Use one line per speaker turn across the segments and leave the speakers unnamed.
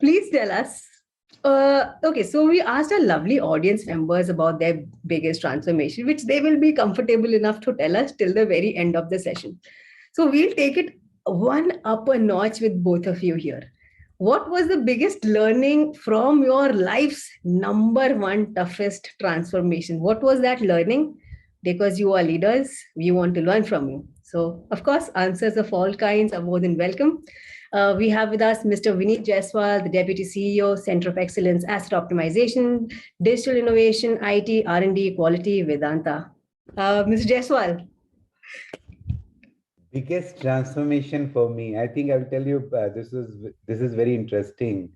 Please tell us. Okay, so we asked our lovely audience members about their biggest transformation, which they will be comfortable enough to tell us till the very end of the session. So we'll take it one up a notch with both of you here. What was the biggest learning from your life's number one toughest transformation? What was that learning? Because you are leaders, we want to learn from you. So, of course, answers of all kinds are more than welcome. We have with us Mr. Vineet Jaiswal, the Deputy CEO, Center of Excellence, Asset Optimization, Digital Innovation, IT, R&D, Quality, Vedanta. Mr. Jaiswal.
Biggest transformation for me, I think I will tell you, this is very interesting.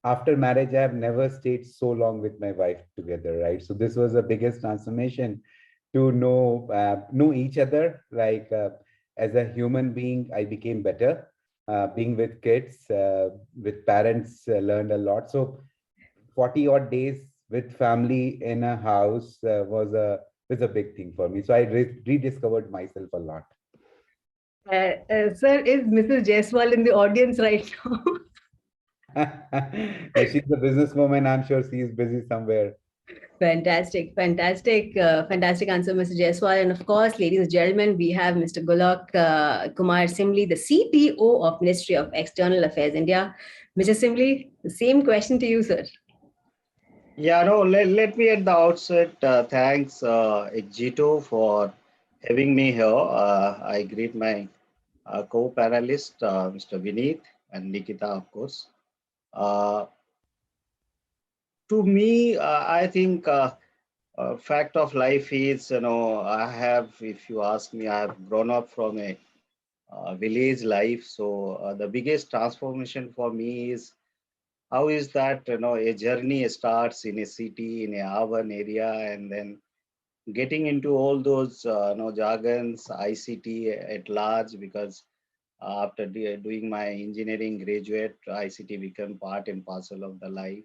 After marriage, I have never stayed so long with my wife together, right? So this was the biggest transformation, to know each other. As a human being, I became better. Being with kids, with parents, learned a lot. So 40 odd days with family in a house was a big thing for me. So I rediscovered myself a lot.
Sir, is Mrs. Jaiswal in the audience right now?
She's a businesswoman. I'm sure she is busy somewhere.
Fantastic answer, Mr. Jaiswal. And of course, ladies and gentlemen, we have Mr. Golok Kumar Simli, the CTO of Ministry of External Affairs India. Mr. Simli, the same question to you, sir.
Yeah, no, let me at the outset thanks Exito for having me here. I greet my co-panelist, Mr. Vineet and Nikita, of course. To me, I think fact of life is, I have, if you ask me, I have grown up from a village life. So the biggest transformation for me is how is that, a journey starts in a city, in a urban area, and then getting into all those, jargons, ICT at large, because after doing my engineering graduate, ICT became part and parcel of the life.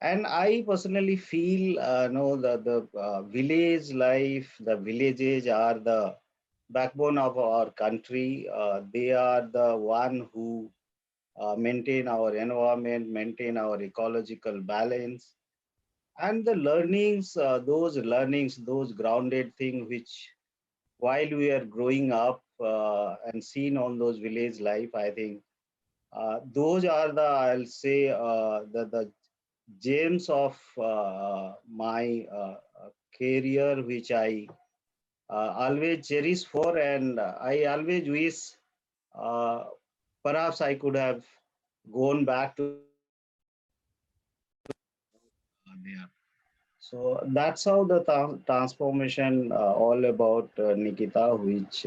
And I personally feel, the village life, the villages are the backbone of our country. They are the one who maintain our environment, maintain our ecological balance, and the learnings, those grounded things which, while we are growing up and seen on those village life, I think those are the, I'll say, the gems of my career, which I always cherish for, and I always wish uh, perhaps I could have gone back to there. So that's how the transformation all about, Nikita, which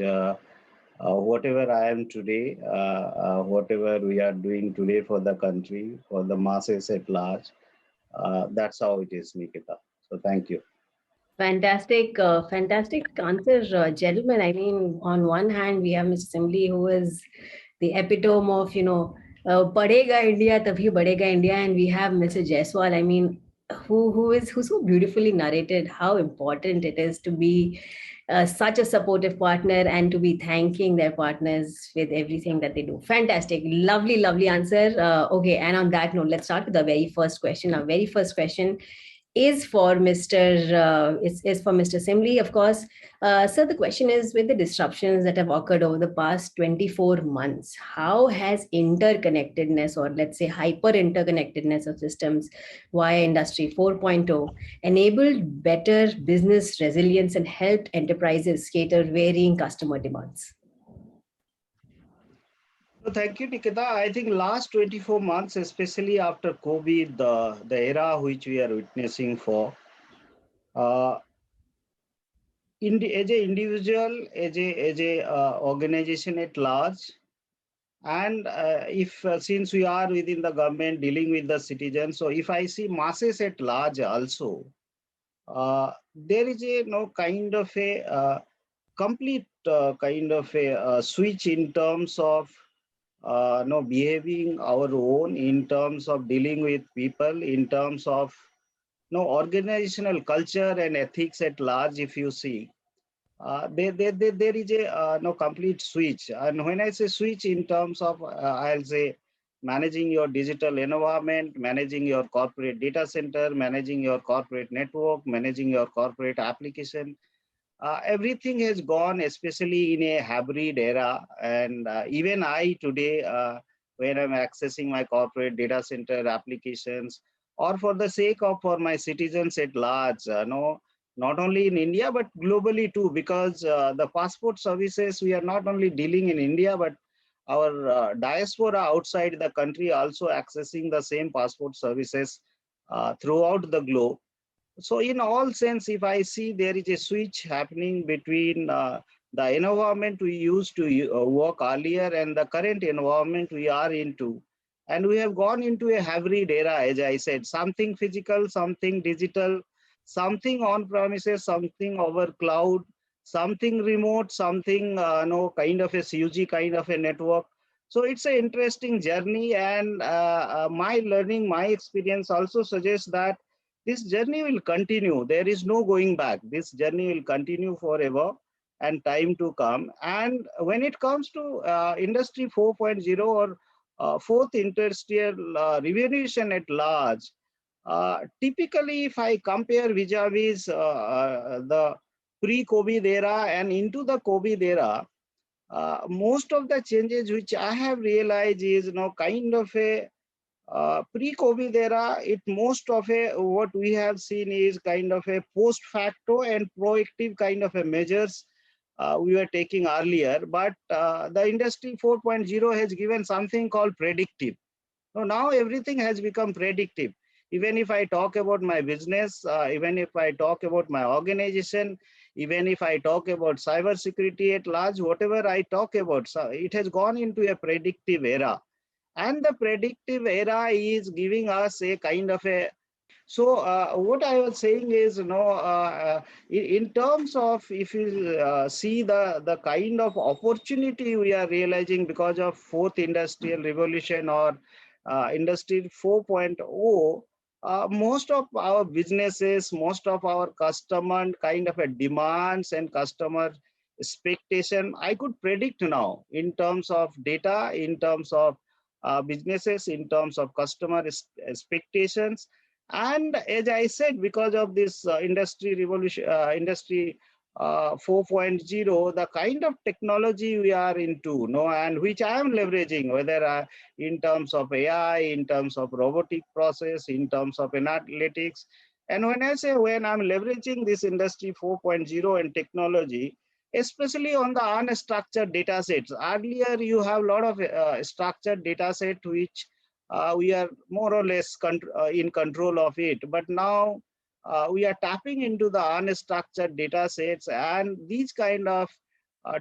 whatever I am today, whatever we are doing today for the country, for the masses at large, that's how it is, Nikita. So thank you.
Fantastic answer, gentlemen. I mean, on one hand, we have Mr. Simli, who is the epitome of, Padega India, Tabhi Badega India, and we have Mr. Jaiswal. I mean, who so beautifully narrated how important it is to be such a supportive partner and to be thanking their partners with everything that they do. Fantastic, lovely answer. Okay, and on that note, let's start with the very first question. Our very first question is for Mr. Simli, of course. So the question is, with the disruptions that have occurred over the past 24 months, how has interconnectedness, or let's say hyper interconnectedness of systems via Industry 4.0 enabled better business resilience and helped enterprises cater varying customer demands?
So thank you, Nikita. I think last 24 months, especially after COVID, the era which we are witnessing for, uh, as an individual, as a organization at large, and if since we are within the government dealing with the citizens, so if I see masses at large also, there is a kind of a complete kind of a switch in terms of behaving our own, in terms of dealing with people, in terms of organizational culture and ethics at large. If you see, there is a no complete switch. And when I say switch in terms of, I'll say managing your digital environment, managing your corporate data center, managing your corporate network, managing your corporate application. Everything has gone, especially in a hybrid era. And even I today, when I'm accessing my corporate data center applications, or for the sake of for my citizens at large, no, not only in India, but globally too, because the passport services, we are not only dealing in India, but our diaspora outside the country also accessing the same passport services throughout the globe. So in all sense, if I see there is a switch happening between the environment we used to work earlier and the current environment we are into. And we have gone into a hybrid era, as I said, something physical, something digital, something on premises, something over cloud, something remote, something no kind of a CUG kind of a network. So it's an interesting journey, and my learning, my experience also suggests that this journey will continue. There is no going back. This journey will continue forever and time to come. And when it comes to Industry 4.0 or fourth industrial revolution at large, typically if I compare vis-a-vis the pre-COVID era and into the COVID era, most of the changes which I have realized is kind of a pre-COVID era, it most of a what we have seen is kind of a post facto and proactive kind of a measures we were taking earlier. But the Industry 4.0 has given something called predictive. So now everything has become predictive. Even if I talk about my business, even if I talk about my organization, even if I talk about cybersecurity at large, whatever I talk about, so it has gone into a predictive era. And the predictive era is giving us a kind of a, so what I was saying is, in terms of if you see the kind of opportunity we are realizing because of fourth industrial revolution or Industry 4.0, most of our businesses, most of our customer kind of a demands and customer expectation, I could predict now in terms of data, in terms of businesses, in terms of customer expectations. And as I said, because of this industry revolution, industry 4.0, the kind of technology we are into, and which I am leveraging, whether in terms of AI, in terms of robotic process, in terms of analytics. And when I say when I'm leveraging this Industry 4.0 and technology, especially on the unstructured data sets. Earlier, you have a lot of structured data set which we are more or less in control of it. But now we are tapping into the unstructured data sets, and these kind of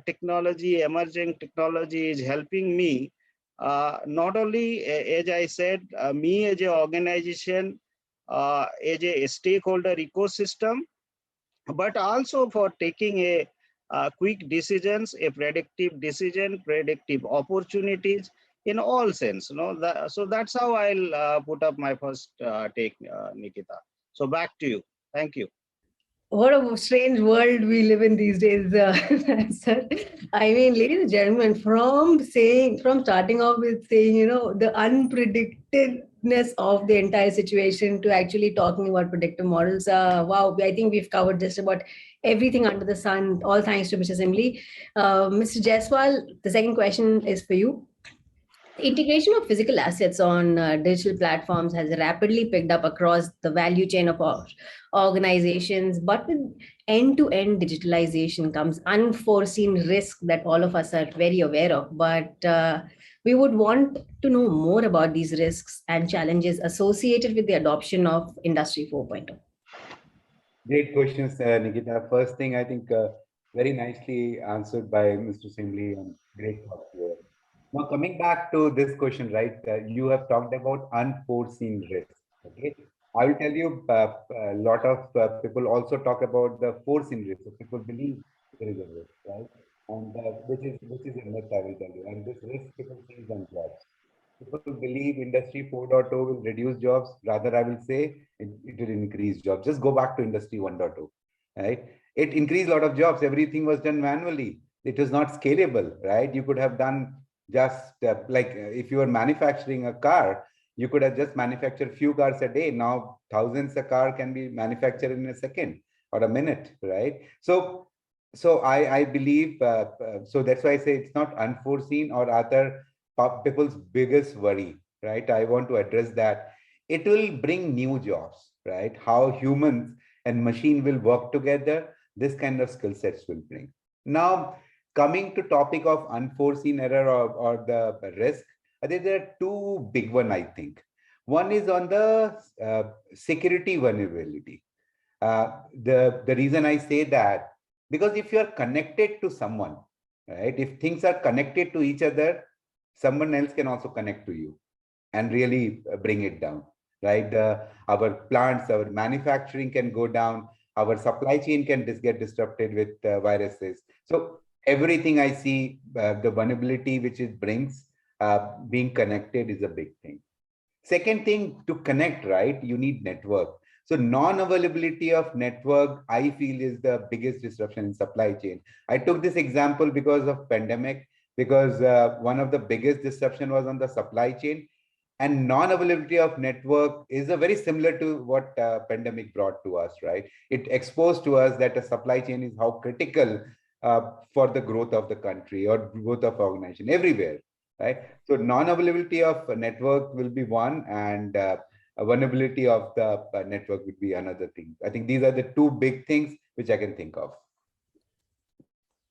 technology, emerging technology is helping me not only, as I said, me as an organization, as a stakeholder ecosystem, but also for taking a quick decisions, a predictive decision, predictive opportunities in all sense. So that's how I'll put up my first take, Nikita. So back to you. Thank you.
What a strange world we live in these days, sir. I mean, ladies and gentlemen, from starting off with saying, the unpredictedness of the entire situation to actually talking about predictive models. Wow, I think we've covered just about everything under the sun, all thanks to Mr. Simli. Mr. Jaiswal, the second question is for you. Integration of physical assets on digital platforms has rapidly picked up across the value chain of organizations, but with end-to-end digitalization comes unforeseen risk that all of us are very aware of. But we would want to know more about these risks and challenges associated with the adoption of Industry 4.0.
Great questions, Nikita. First thing, I think very nicely answered by Mr. Simli, and great thought here. Now, coming back to this question, right? You have talked about unforeseen risks. Okay, I will tell you a lot of people also talk about the foreseen risk. So people believe there is a risk, right? And which is a myth, I will tell you. And this risk people see on jobs. People believe Industry 4.0 will reduce jobs. Rather, I will say it will increase jobs. Just go back to Industry 1.0, right? It increased a lot of jobs. Everything was done manually. It was not scalable, right? You could have done Just if you were manufacturing a car, you could have just manufactured few cars a day. Now thousands of cars can be manufactured in a second or a minute, right? So I believe, so that's why I say it's not unforeseen or other people's biggest worry, right? I want to address that. It will bring new jobs, right? How humans and machine will work together, this kind of skill sets will bring. Now, coming to topic of unforeseen error or the risk, I think there are two big one, I think. One is on the security vulnerability. The reason I say that, because if you are connected to someone, right, if things are connected to each other, someone else can also connect to you and really bring it down, right? Our plants, our manufacturing can go down, our supply chain can get disrupted with viruses. So everything I see, the vulnerability which it brings, being connected is a big thing. Second thing, to connect, right, you need network. So non-availability of network, I feel, is the biggest disruption in supply chain. I took this example because of pandemic, because one of the biggest disruption was on the supply chain, and non-availability of network is a very similar to what pandemic brought to us, right? It exposed to us that a supply chain is how critical for the growth of the country or growth of organization everywhere, right? So non-availability of a network will be one, and vulnerability of the network would be another thing. I think these are the two big things which I can think of.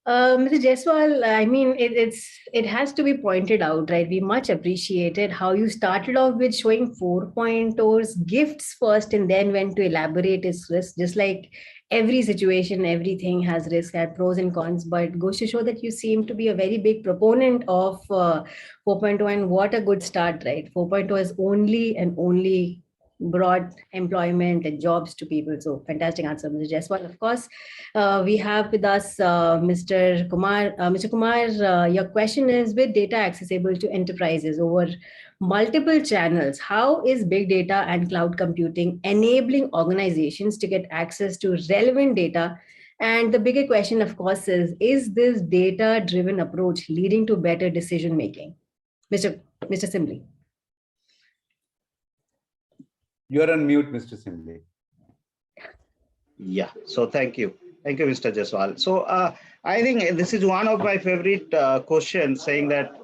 Mr. Jaiswal, I mean, it has to be pointed out, right? We much appreciated how you started off with showing 4.0's gifts first and then went to elaborate its risks. Just like every situation, everything has risk, had pros and cons, but goes to show that you seem to be a very big proponent of 4.0, and what a good start, right? 4.0 is only and only brought employment and jobs to people. So fantastic answer, Mr. Jaiswal. Of course, we have with us Mr. Kumar. Mr. Kumar, your question is, with data accessible to enterprises over multiple channels, how is big data and cloud computing enabling organizations to get access to relevant data? And the bigger question, of course, is this data-driven approach leading to better decision making? Mr. Simli.
You're on mute, Mr. Simli.
Yeah, so thank you. Thank you, Mr. Jaiswal. So I think this is one of my favorite questions, saying that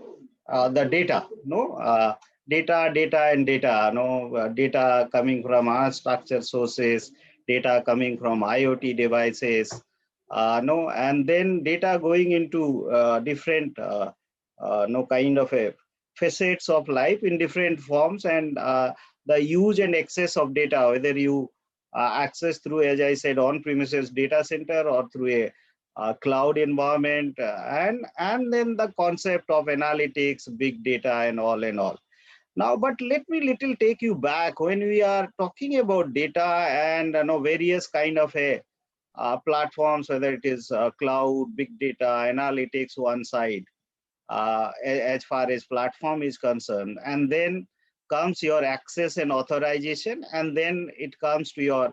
the data, data coming from unstructured sources, data coming from IoT devices, and then data going into different kind of a facets of life in different forms, and the use and access of data, whether you access through, as I said, on-premises data center or through a cloud environment, and then the concept of analytics, big data, and all. Now, but let me little take you back when we are talking about data and various kind of a platforms, whether it is cloud, big data, analytics, one side, as far as platform is concerned, and then comes your access and authorization, and then it comes to your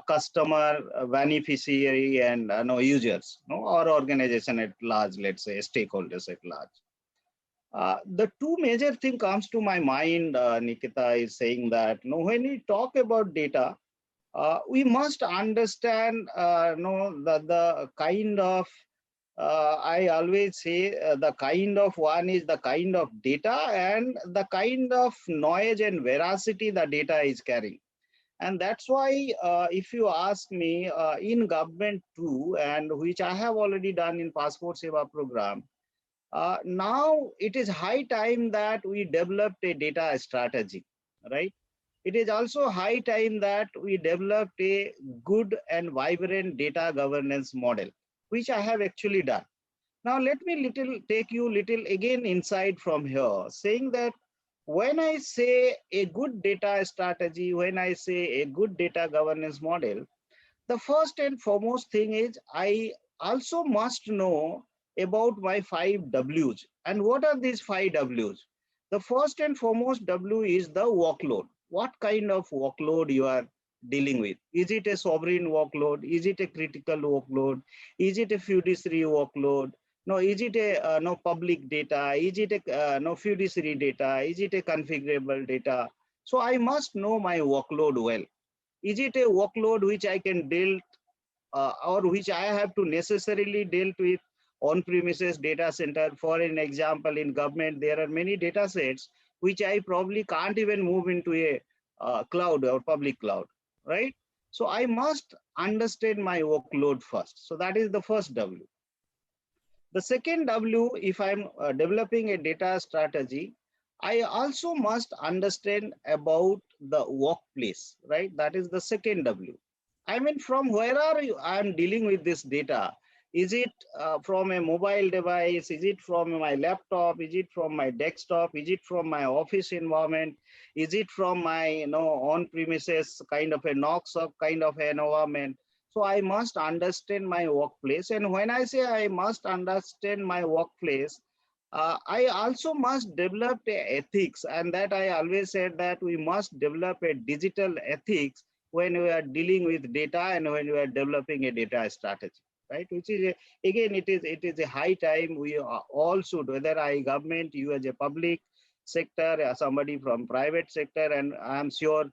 customer, beneficiary, and users, or organization at large, let's say stakeholders at large. The two major thing comes to my mind, Nikita, is saying that when we talk about data, we must understand the kind of I always say the kind of one is the kind of data and the kind of noise and veracity the data is carrying. And that's why if you ask me, in government too, and which I have already done in Passport Seva program, now it is high time that we developed a data strategy, right? It is also high time that we developed a good and vibrant data governance model, which I have actually done. Now, let me take you little again inside from here, saying that when I say a good data strategy, when I say a good data governance model, the first and foremost thing is I also must know about my 5 W's. And what are these 5 W's? The first and foremost W is the workload. What kind of workload you are dealing with? Is it a sovereign workload? Is it a critical workload? Is it a fiduciary workload? No, is it a no public data? Is it a no fiduciary data? Is it a configurable data? So I must know my workload well. Is it a workload which I can deal or which I have to necessarily deal with on-premises data center? For an example, in government, there are many data sets which I probably can't even move into a cloud or public cloud, right? So I must understand my workload first. So that is the first W. The second W, if I'm developing a data strategy, I also must understand about the workplace, right? That is the second W. I mean, from where are you? I'm dealing with this data. Is it from a mobile device? Is it from my laptop? Is it from my desktop? Is it from my office environment? Is it from my on-premises kind of a Knox or kind of an environment? So I must understand my workplace. And when I say I must understand my workplace, I also must develop a ethics, and that I always said that we must develop a digital ethics when we are dealing with data and when we are developing a data strategy, right? Which is again, it is a high time we all should, whether I government, you as a public sector, somebody from private sector, and I'm sure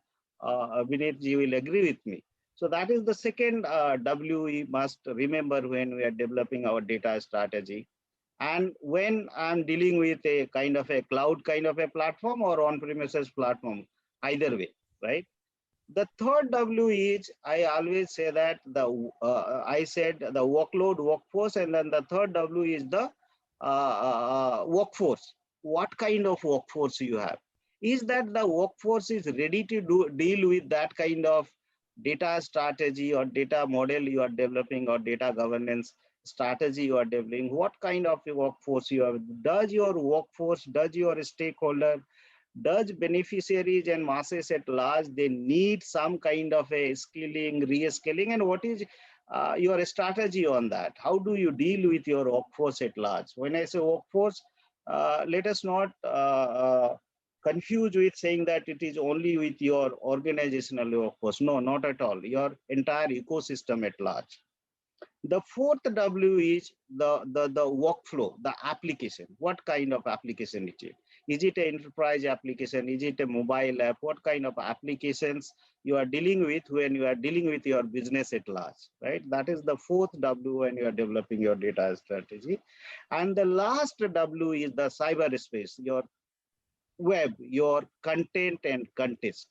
Vineet ji will agree with me. So that is the second W we must remember when we are developing our data strategy. And when I'm dealing with a kind of a cloud kind of a platform or on-premises platform, either way, right? The third W is, I always say that I said the workload, workforce, and then the third W is the workforce. What kind of workforce you have? Is that the workforce is ready to deal with that kind of data strategy or data model you are developing or data governance strategy you are developing? What kind of workforce you have? Does your workforce, does your stakeholder, does beneficiaries and masses at large, they need some kind of a skilling, reskilling, and what is your strategy on that? How do you deal with your workforce at large? When I say workforce, let us not confuse with saying that it is only with your organizational workforce. No, not at all. Your entire ecosystem at large. The fourth W is the workflow, the application. What kind of application it is? Is it an enterprise application? Is it a mobile app? What kind of applications you are dealing with when you are dealing with your business at large, right? That is the fourth W when you are developing your data strategy. And the last W is the cyberspace, your web, your content and context.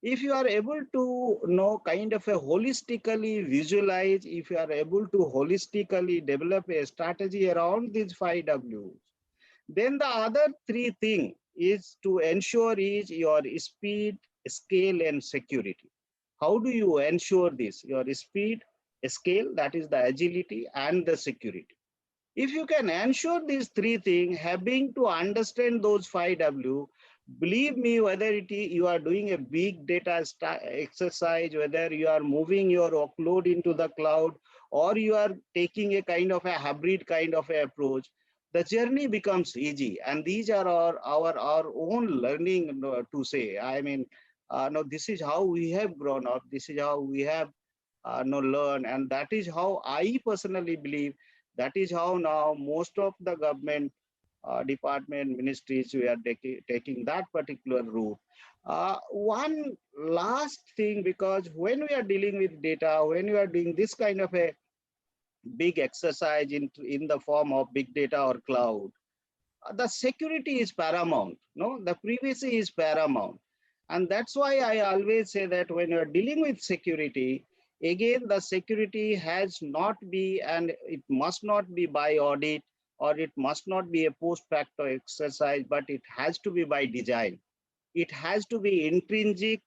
If you are able to know kind of a holistically visualize, if you are able to holistically develop a strategy around these 5 Ws, then the other three things is to ensure is your speed, scale, and security. How do you ensure this? Your speed, scale, that is the agility, and the security. If you can ensure these three things, having to understand those 5 W, believe me, whether you are doing a big data exercise, whether you are moving your workload into the cloud, or you are taking a kind of a hybrid kind of a approach, the journey becomes easy. And these are our own learning to say. I mean, no, this is how we have grown up. This is how we have learned. And that is how I personally believe, that is how now most of the government department, ministries, we are taking that particular route. One last thing, because when we are dealing with data, when we are doing this kind of a big exercise in the form of big data or cloud, the security is paramount. No, the privacy is paramount. And that's why I always say that when you're dealing with security, again, the security has not be, and it must not be by audit, or it must not be a post facto exercise, but it has to be by design. It has to be intrinsic.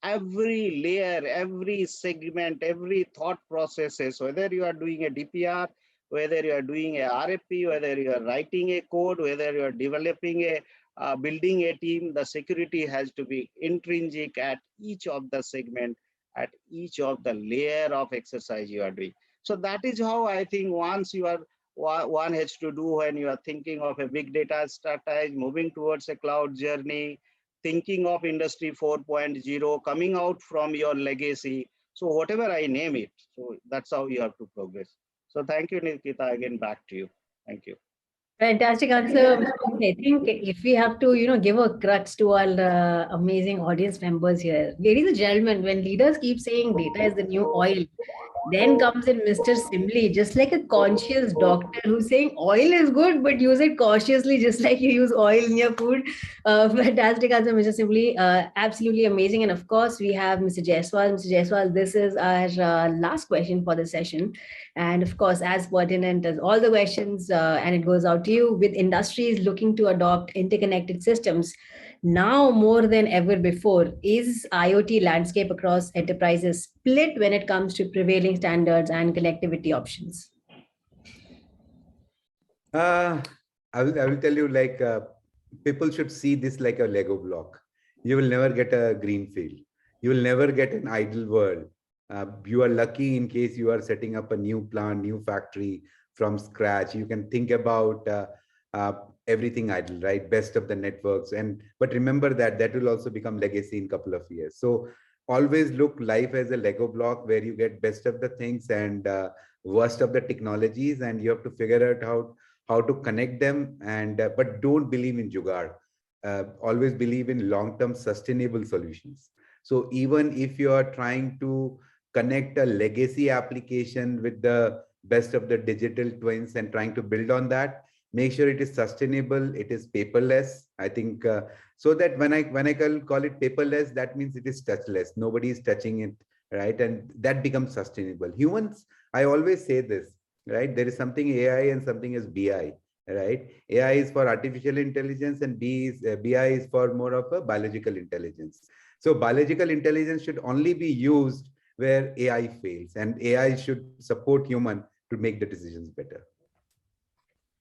Every layer, every segment, every thought processes, whether you are doing a DPR, whether you are doing a RFP, whether you are writing a code, whether you are developing a building a team, the security has to be intrinsic at each of the segment, at each of the layer of exercise you are doing. So that is how I think once you are one has to do when you are thinking of a big data strategy, moving towards a cloud journey, thinking of industry 4.0, coming out from your legacy. So whatever I name it, so that's how you have to progress. So thank you, Nikita, again back to you. Thank you.
Fantastic answer. I think if we have to, give a crux to all the amazing audience members here, ladies and gentlemen, when leaders keep saying data is the new oil, then comes in Mr. Simli, just like a conscious doctor who's saying oil is good, but use it cautiously, just like you use oil in your food. Fantastic answer, Mr. Simli. Absolutely amazing. And of course, we have Mr. Jaiswal. Mr. Jaiswal, this is our last question for the session. And of course, as pertinent as all the questions, and it goes out to you, with industries looking to adopt interconnected systems, now more than ever before, is IoT landscape across enterprises split when it comes to prevailing standards and connectivity options?
I will tell you, like, people should see this like a Lego block. You will never get a green field. You will never get an idle world. You are lucky in case you are setting up a new plant, new factory from scratch. You can think about everything idle, right? Best of the networks. But remember that will also become legacy in a couple of years. So always look life as a Lego block where you get best of the things and worst of the technologies, and you have to figure out how to connect them. But don't believe in jugaad. Always believe in long-term sustainable solutions. So even if you are trying to connect a legacy application with the best of the digital twins and trying to build on that, make sure it is sustainable, it is paperless. I think so that when I call it paperless, that means it is touchless. Nobody is touching it, right? And that becomes sustainable. Humans, I always say this, right? There is something AI and something is BI, right? AI is for artificial intelligence and BI is for more of a biological intelligence. So biological intelligence should only be used where AI fails, and AI should support human to make the decisions better.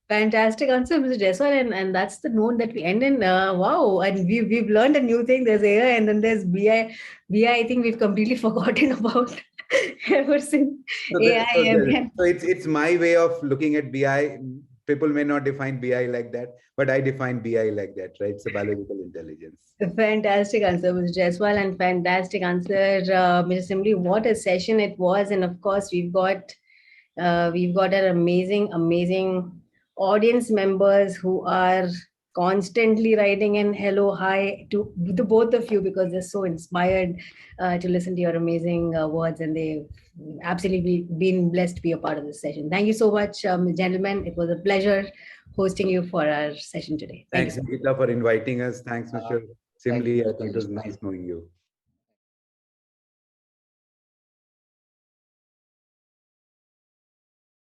Fantastic answer, Mr. Jaiswal, and that's the note that we end in. Wow, and we've learned a new thing. There's AI, and then there's BI. I think we've completely forgotten about ever since AI.
So it's my way of looking at BI. People may not define BI like that, but I define BI like that, right? It's a biological intelligence.
Fantastic answer, Mr. Jaiswal, and fantastic answer, Mr. Simli. What a session it was, and of course we've got an amazing audience members who are constantly writing in hello, hi to the both of you, because they're so inspired to listen to your amazing words, and they've absolutely been blessed to be a part of this session. Thank you so much, gentlemen. It was a pleasure hosting you for our session today.
Thanks, Nikita, for inviting us. Thanks, Mr. Simli. I think it was nice knowing you.